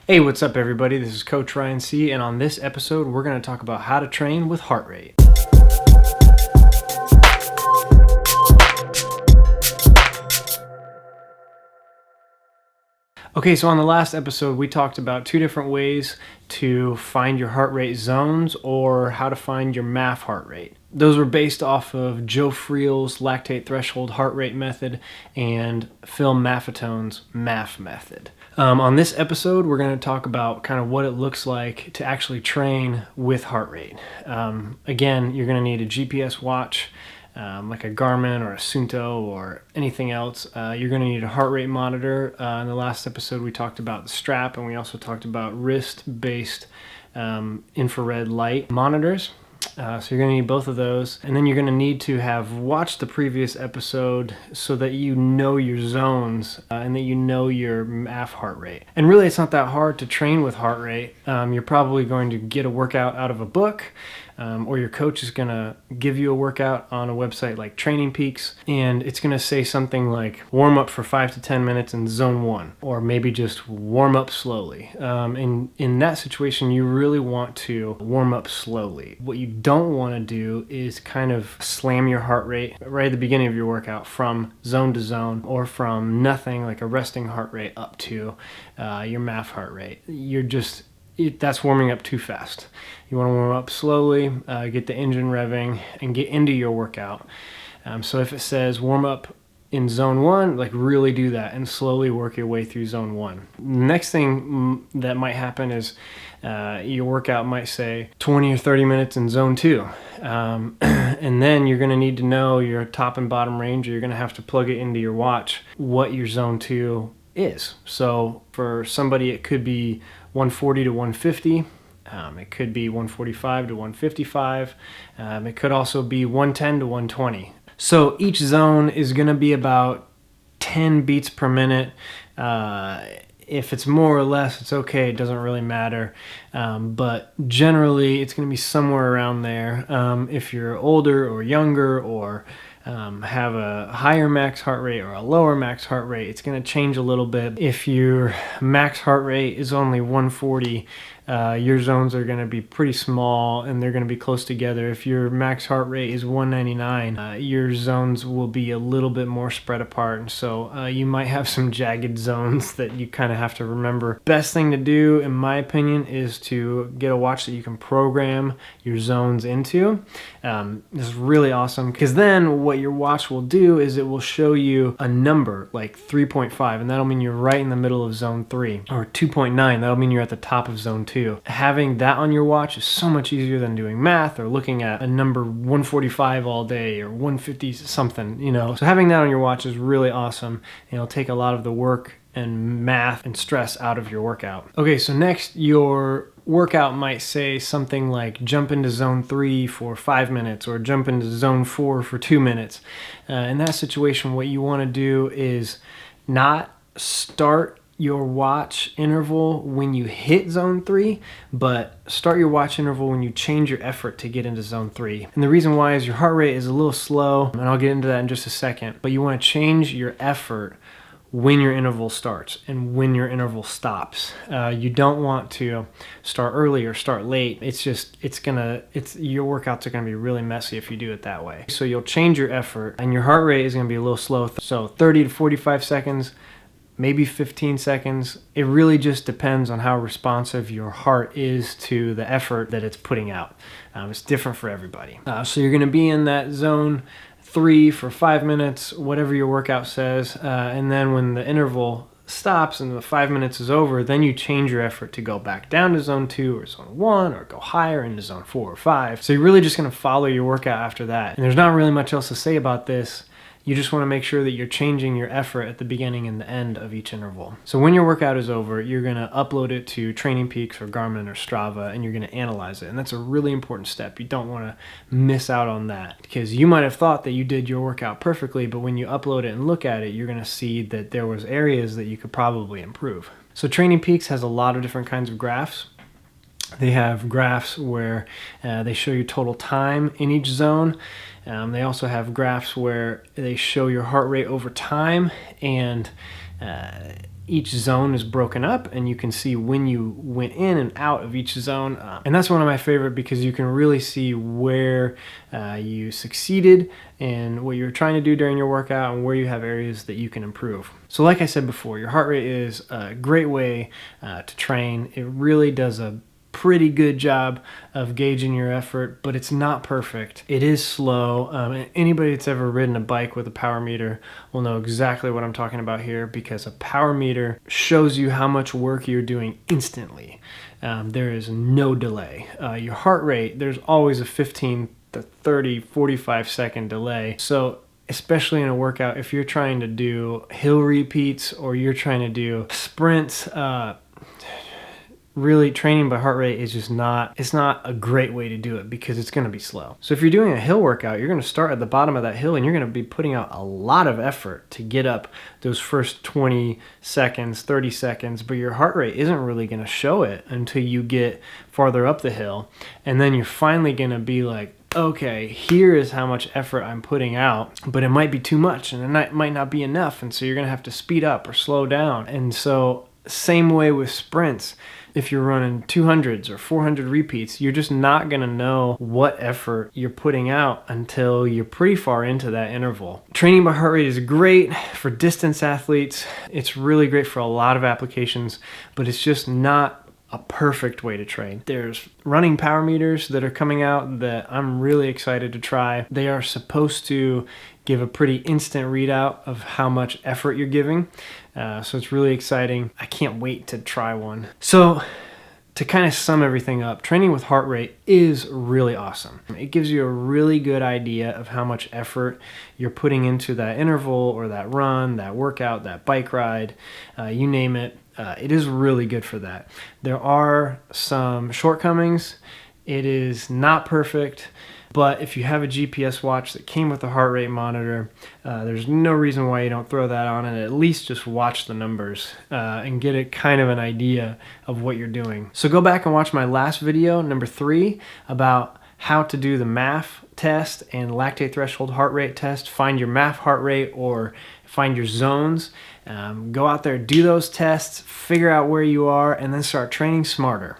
Hey, what's up everybody? This is Coach Ryan C, and on this episode we're going to talk about how to train with heart rate. Okay, so on the last episode we talked about two different ways to find your heart rate zones or how to find your MAF heart rate. Those were based off of Joe Friel's lactate threshold heart rate method and Phil Maffetone's MAF method. On this episode, we're going to talk about kind of what it looks like to actually train with heart rate. Again, you're going to need a GPS watch, like a Garmin or a Suunto or anything else. You're going to need a heart rate monitor. In the last episode, we talked about the strap, and we also talked about wrist-based infrared light monitors. So you're going to need both of those, and then you're going to need to have watched the previous episode so that you know your zones and that you know your MAF heart rate. And really it's not that hard to train with heart rate. You're probably going to get a workout out of a book, or your coach is going to give you a workout on a website like Training Peaks, and it's going to say something like warm up for 5 to 10 minutes in zone 1, or maybe just warm up slowly. In that situation, you really want to warm up slowly. What you don't want to do is kind of slam your heart rate right at the beginning of your workout from zone to zone, or from nothing like a resting heart rate up to your MAF heart rate. That's warming up too fast. You want to warm up slowly, get the engine revving, and get into your workout. So if it says warm up in zone 1, like really do that and slowly work your way through zone 1. Next thing that might happen is your workout might say 20 or 30 minutes in zone 2. And then you're going to need to know your top and bottom range, or you're going to have to plug it into your watch what your zone 2 is. So for somebody it could be 140 to 150. It could be 145 to 155. It could also be 110 to 120. So each zone is going to be about 10 beats per minute. If it's more or less, it's okay. It doesn't really matter. But generally, it's going to be somewhere around there. If you're older or younger, or have a higher max heart rate or a lower max heart rate, it's going to change a little bit. If your max heart rate is only 140, your zones are going to be pretty small and they're going to be close together. If your max heart rate is 199, your zones will be a little bit more spread apart, and so you might have some jagged zones that you kind of have to remember. Best thing to do, in my opinion, is to get a watch that you can program your zones into. This is really awesome, because then what your watch will do is it will show you a number like 3.5, and that'll mean you're right in the middle of zone 3, or 2.9, that'll mean you're at the top of zone 2. Having that on your watch is so much easier than doing math or looking at a number 145 all day or 150 something, So having that on your watch is really awesome, and it'll take a lot of the work and math and stress out of your workout. Okay, so next, your workout might say something like jump into zone 3 for 5 minutes, or jump into zone 4 for 2 minutes. In that situation, what you want to do is not start your watch interval when you hit zone 3, but start your watch interval when you change your effort to get into zone 3. And the reason why is your heart rate is a little slow, and I'll get into that in just a second, but you want to change your effort when your interval starts and when your interval stops. You don't want to start early or start late. Your workouts are gonna be really messy if you do it that way. So you'll change your effort, and your heart rate is gonna be a little slow. So 30 to 45 seconds, maybe 15 seconds. It really just depends on how responsive your heart is to the effort that it's putting out. It's different for everybody. So you're gonna be in that zone 3 for 5 minutes, whatever your workout says, and then when the interval stops and the 5 minutes is over, then you change your effort to go back down to zone 2 or zone 1, or go higher into zone 4 or 5. So you're really just gonna follow your workout after that. And there's not really much else to say about this. You just want to make sure that you're changing your effort at the beginning and the end of each interval. So when your workout is over, you're going to upload it to Training Peaks or Garmin or Strava, and you're going to analyze it. And that's a really important step. You don't want to miss out on that, because you might have thought that you did your workout perfectly, but when you upload it and look at it, you're going to see that there was areas that you could probably improve. So Training Peaks has a lot of different kinds of graphs. They have graphs where they show you total time in each zone. They also have graphs where they show your heart rate over time, and each zone is broken up and you can see when you went in and out of each zone. And that's one of my favorite because you can really see where you succeeded and what you're trying to do during your workout and where you have areas that you can improve. So like I said before, your heart rate is a great way to train. It really does a pretty good job of gauging your effort, but it's not perfect. It is slow. Anybody that's ever ridden a bike with a power meter will know exactly what I'm talking about here, because a power meter shows you how much work you're doing instantly. There is no delay. Your heart rate, there's always a 15 to 30, 45 second delay. So especially in a workout, if you're trying to do hill repeats or you're trying to do sprints, really training by heart rate is just not a great way to do it, because it's going to be slow. So if you're doing a hill workout, you're going to start at the bottom of that hill and you're going to be putting out a lot of effort to get up those first 20 seconds, 30 seconds, but your heart rate isn't really going to show it until you get farther up the hill. And then you're finally going to be like, okay, here is how much effort I'm putting out, but it might be too much and it might not be enough. And so you're going to have to speed up or slow down. And so same way with sprints. If you're running 200s or 400 repeats, you're just not going to know what effort you're putting out until you're pretty far into that interval. Training by heart rate is great for distance athletes. It's really great for a lot of applications, but it's just not a perfect way to train. There's running power meters that are coming out that I'm really excited to try. They are supposed to give a pretty instant readout of how much effort you're giving. So it's really exciting. I can't wait to try one. So to kind of sum everything up, training with heart rate is really awesome. It gives you a really good idea of how much effort you're putting into that interval or that run, that workout, that bike ride, you name it. It is really good for that. There are some shortcomings. It is not perfect, but if you have a GPS watch that came with a heart rate monitor, there's no reason why you don't throw that on and at least just watch the numbers and get a kind of an idea of what you're doing. So go back and watch my last video, number 3, about how to do the MAF test and lactate threshold heart rate test. Find your MAF heart rate or find your zones. Go out there, do those tests, figure out where you are, and then start training smarter.